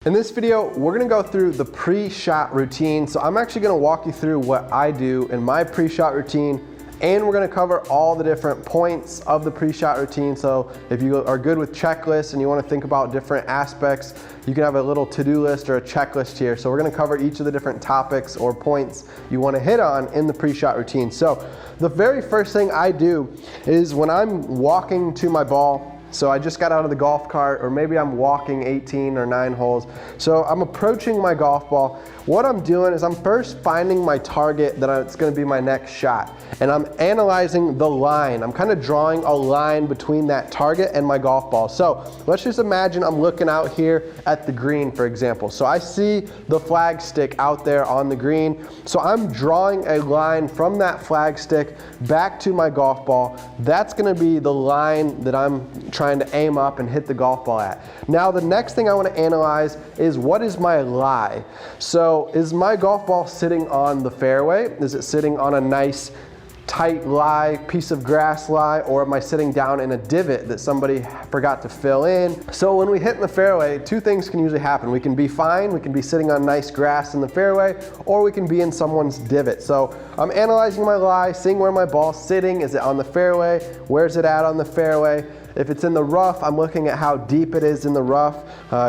In this video, we're gonna go through the pre-shot routine. So I'm actually gonna walk you through what I do in my pre-shot routine, and we're gonna cover all the different points of the pre-shot routine. So if you are good with checklists and you wanna think about different aspects, you can have a little to-do list or a checklist here. So we're gonna cover each of the different topics or points you wanna hit on in the pre-shot routine. So the very first thing I do is when I'm walking to my ball, so I just got out of the golf cart, or maybe I'm walking 18 or 9 holes. So I'm approaching my golf ball. What I'm doing is I'm first finding my target that it's gonna be my next shot. And I'm analyzing the line. I'm kind of drawing a line between that target and my golf ball. So let's just imagine I'm looking out here at the green, for example. So I see the flag stick out there on the green. So I'm drawing a line from that flag stick back to my golf ball. That's gonna be the line that I'm trying to aim up and hit the golf ball at. Now the next thing I want to analyze is what is my lie. So is my golf ball sitting on the fairway? Is it sitting on a nice tight lie, piece of grass lie, or am I sitting down in a divot that somebody forgot to fill in? So when we hit in the fairway, two things can usually happen. We can be fine, we can be sitting on nice grass in the fairway, or we can be in someone's divot. So I'm analyzing my lie, seeing where my ball's sitting. Is it on the fairway? Where's it at on the fairway? If it's in the rough, I'm looking at how deep it is in the rough.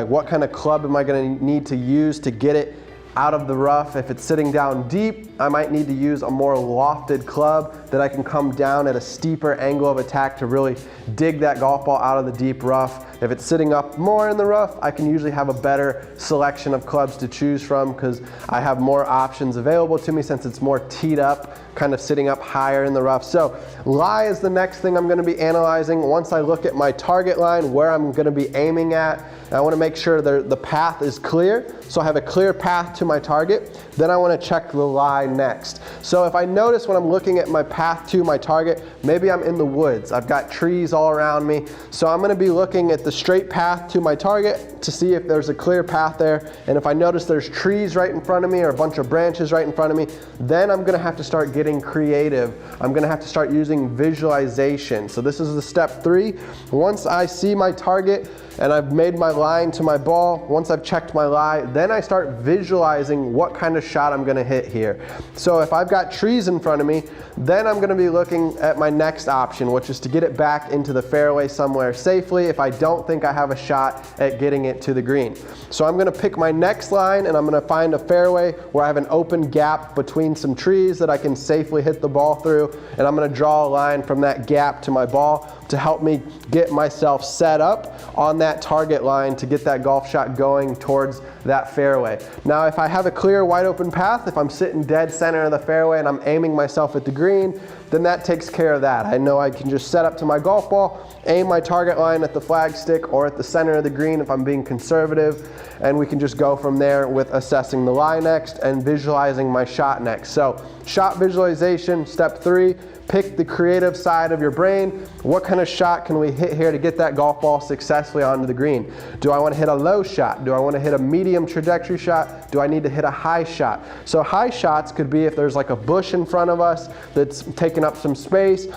What kind of club am I gonna need to use to get it out of the rough? If it's sitting down deep, I might need to use a more lofted club that I can come down at a steeper angle of attack to really dig that golf ball out of the deep rough. If it's sitting up more in the rough, I can usually have a better selection of clubs to choose from because I have more options available to me since it's more teed up, kind of sitting up higher in the rough. So lie is the next thing I'm gonna be analyzing. Once I look at my target line, where I'm gonna be aiming at, I wanna make sure the path is clear. So I have a clear path to my target. Then I wanna check the lie next. So if I notice when I'm looking at my path to my target, maybe I'm in the woods. I've got trees all around me. So I'm gonna be looking at the straight path to my target to see if there's a clear path there. And if I notice there's trees right in front of me or a bunch of branches right in front of me, then I'm gonna have to start getting creative. I'm gonna have to start using visualization. So this is the step 3. Once I see my target and I've made my line to my ball, once I've checked my lie, then I start visualizing what kind of shot I'm gonna hit here. So if I've got trees in front of me, then I'm gonna be looking at my next option, which is to get it back into the fairway somewhere safely if I don't think I have a shot at getting it to the green. So I'm gonna pick my next line and I'm gonna find a fairway where I have an open gap between some trees that I can safely hit the ball through, and I'm gonna draw a line from that gap to my ball to help me get myself set up on that target line to get that golf shot going towards that fairway. Now if I have a clear wide open path, if I'm sitting dead center of the fairway and I'm aiming myself at the green, then that takes care of that. I know I can just set up to my golf ball, aim my target line at the flag stick or at the center of the green if I'm being conservative, and we can just go from there with assessing the lie next and visualizing my shot next. So shot visualization, step 3. Pick the creative side of your brain. What kind of shot can we hit here to get that golf ball successfully onto the green? Do I want to hit a low shot? Do I want to hit a medium trajectory shot? Do I need to hit a high shot? So high shots could be if there's like a bush in front of us that's taking up some space.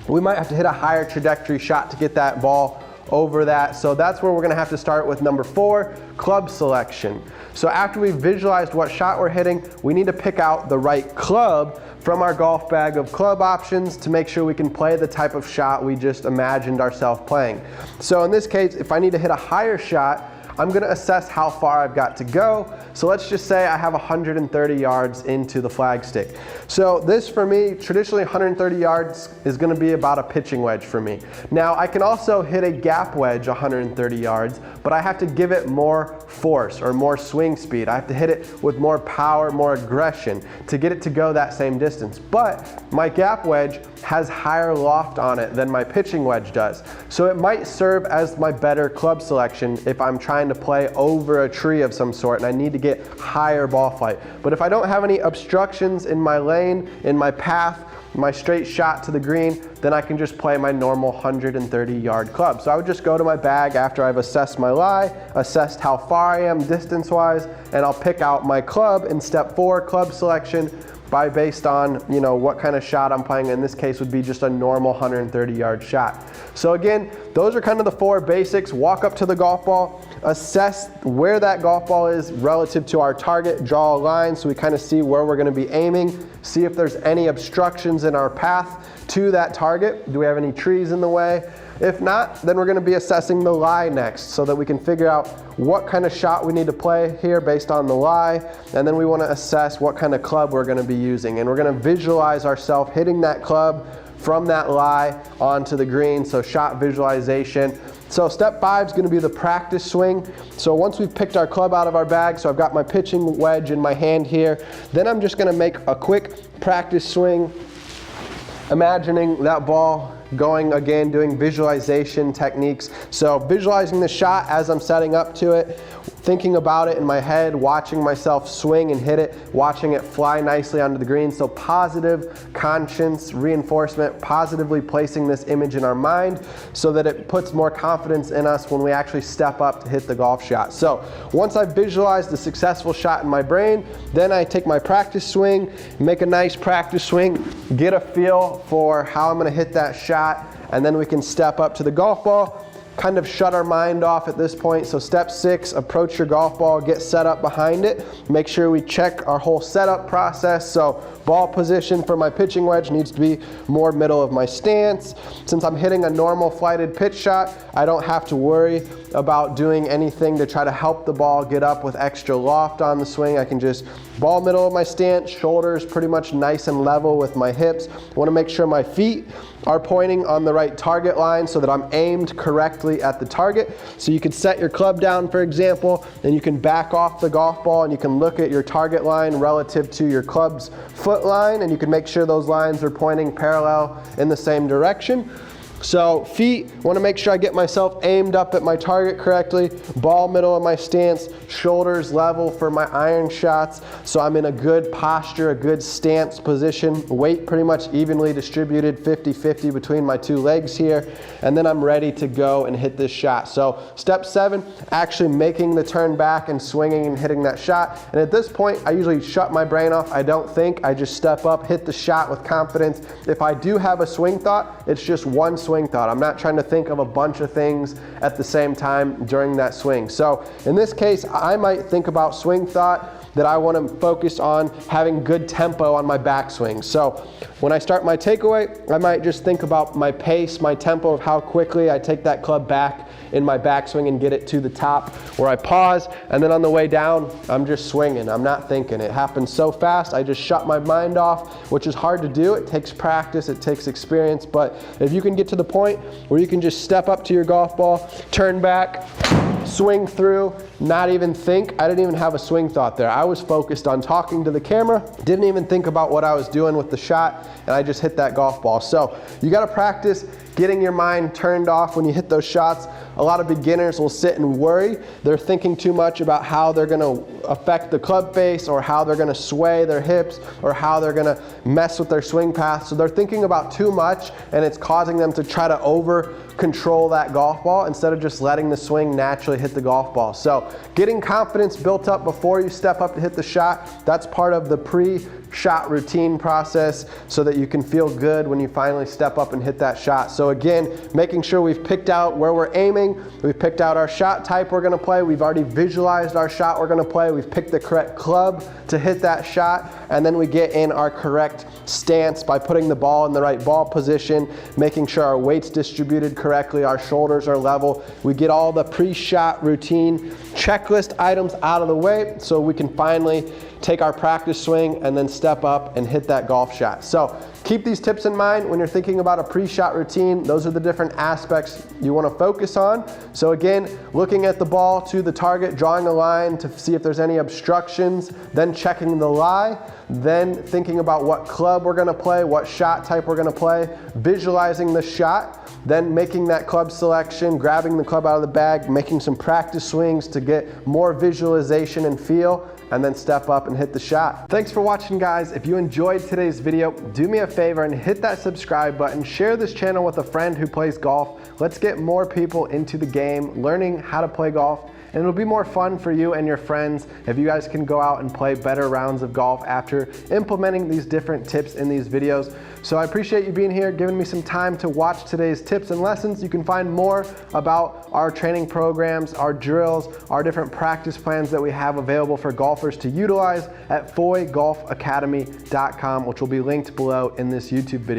We might have to hit a higher trajectory shot to get that ball over that. So that's where we're gonna have to start with number 4, club selection. So after we've visualized what shot we're hitting, we need to pick out the right club from our golf bag of club options to make sure we can play the type of shot we just imagined ourselves playing. So in this case, if I need to hit a higher shot, I'm gonna assess how far I've got to go. So let's just say I have 130 yards into the flag stick. So this for me, traditionally 130 yards is gonna be about a pitching wedge for me. Now I can also hit a gap wedge 130 yards, but I have to give it more force or more swing speed. I have to hit it with more power, more aggression to get it to go that same distance. But my gap wedge has higher loft on it than my pitching wedge does. So it might serve as my better club selection if I'm trying to play over a tree of some sort and I need to get higher ball flight. But if I don't have any obstructions in my lane, in my path, my straight shot to the green, then I can just play my normal 130 yard club. So I would just go to my bag after I've assessed my lie, assessed how far I am distance wise, and I'll pick out my club in step 4, club selection. based on, you know, what kind of shot I'm playing. In this case would be just a normal 130-yard shot. So again, those are kind of the 4 basics. Walk up to the golf ball, assess where that golf ball is relative to our target, draw a line so we kind of see where we're going to be aiming, see if there's any obstructions in our path to that target. Do we have any trees in the way? If not, then we're going to be assessing the lie next so that we can figure out what kind of shot we need to play here based on the lie, and then we want to assess what kind of club we're going to be using, and we're going to visualize ourselves hitting that club from that lie onto the green, so shot visualization. So step 5 is going to be the practice swing. So once we've picked our club out of our bag, so I've got my pitching wedge in my hand here, then I'm just going to make a quick practice swing, imagining that ball going, again, doing visualization techniques. So visualizing the shot as I'm setting up to it, thinking about it in my head, watching myself swing and hit it, watching it fly nicely onto the green. So positive conscience reinforcement, positively placing this image in our mind so that it puts more confidence in us when we actually step up to hit the golf shot. So once I've visualized the successful shot in my brain, then I take my practice swing, make a nice practice swing, get a feel for how I'm going to hit that shot, and then we can step up to the golf ball, kind of shut our mind off at this point. So step 6, approach your golf ball, get set up behind it. Make sure we check our whole setup process. So ball position for my pitching wedge needs to be more middle of my stance. Since I'm hitting a normal flighted pitch shot, I don't have to worry about doing anything to try to help the ball get up with extra loft on the swing. I can just ball middle of my stance, shoulders pretty much nice and level with my hips. I want to make sure my feet are pointing on the right target line so that I'm aimed correctly at the target. So you can set your club down, for example, and you can back off the golf ball and you can look at your target line relative to your club's foot line, and you can make sure those lines are pointing parallel in the same direction. So feet, want to make sure I get myself aimed up at my target correctly, ball middle of my stance, shoulders level for my iron shots, so I'm in a good posture, a good stance position, weight pretty much evenly distributed, 50-50 between my 2 legs here, and then I'm ready to go and hit this shot. So step 7, actually making the turn back and swinging and hitting that shot, and at this point I usually shut my brain off. I don't think, I just step up, hit the shot with confidence. If I do have a swing thought, it's just one swing thought. I'm not trying to think of a bunch of things at the same time during that swing. So in this case, I might think about swing thought that I want to focus on having good tempo on my backswing. So when I start my takeaway, I might just think about my pace, my tempo of how quickly I take that club back in my backswing and get it to the top where I pause, and then on the way down, I'm just swinging. I'm not thinking. It happens so fast, I just shut my mind off, which is hard to do. It takes practice, it takes experience, but if you can get to the point where you can just step up to your golf ball, turn back, swing through, not even think. I didn't even have a swing thought there. I was focused on talking to the camera, didn't even think about what I was doing with the shot, and I just hit that golf ball. So you got to practice getting your mind turned off when you hit those shots. A lot of beginners will sit and worry. They're thinking too much about how they're going to affect the club face, or how they're going to sway their hips, or how they're going to mess with their swing path. So they're thinking about too much, and it's causing them to try to over control that golf ball instead of just letting the swing naturally hit the golf ball. So getting confidence built up before you step up to hit the shot, that's part of the pre-shot routine process so that you can feel good when you finally step up and hit that shot. So again, making sure we've picked out where we're aiming, we've picked out our shot type we're going to play, we've already visualized our shot we're going to play, we've picked the correct club to hit that shot, and then we get in our correct stance by putting the ball in the right ball position, making sure our weight's distributed correctly, our shoulders are level. We get all the pre-shot routine checklist items out of the way so we can finally take our practice swing and then step up and hit that golf shot. So keep these tips in mind when you're thinking about a pre-shot routine. Those are the different aspects you want to focus on. So again, looking at the ball to the target, drawing a line to see if there's any obstructions, then checking the lie, then thinking about what club we're going to play, what shot type we're going to play, visualizing the shot, then making that club selection, grabbing the club out of the bag, making some practice swings to get more visualization and feel, and then step up and hit the shot. Thanks for watching, guys. If you enjoyed today's video, do me a favor and hit that subscribe button. Share this channel with a friend who plays golf. Let's get more people into the game, learning how to play golf and it'll be more fun for you and your friends if you guys can go out and play better rounds of golf after implementing these different tips in these videos. So I appreciate you being here, giving me some time to watch today's tips and lessons. You can find more about our training programs, our drills, our different practice plans that we have available for golfers to utilize at foygolfacademy.com, which will be linked below in this YouTube video.